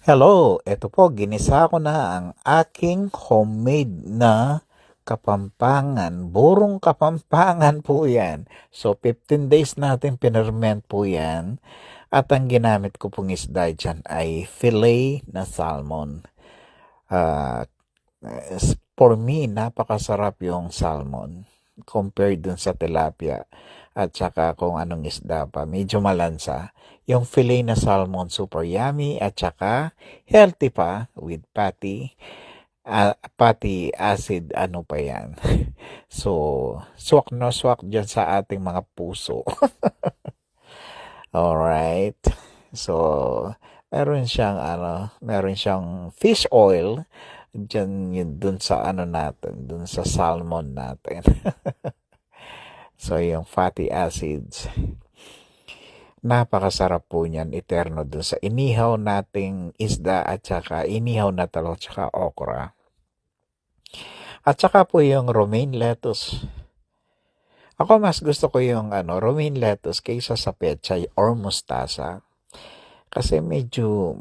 Hello, eto po, ginisa ko na ang aking homemade na kapampangan. Burong kapampangan po yan. So, 15 days natin pinerment po yan. At ang ginamit ko pong isda dyan ay fillet na salmon. Ah, for me, napakasarap yung salmon compared dun sa tilapia at saka kung anong isda pa. Medyo malansa. Yung fillet na salmon, super yummy at saka healthy pa with fatty acid, ano pa yan. So, swak no swak dyan sa ating mga puso. Alright. So, meron siyang fish oil dyan yun dun sa ano natin, dun sa salmon natin. So, yung fatty acids, napakasarap po niyan, eterno dun sa inihaw nating isda at saka inihaw na talong at saka okra. At saka po yung romaine lettuce. Ako mas gusto ko yung romaine lettuce kaysa sa pechay or mustasa. Kasi medyo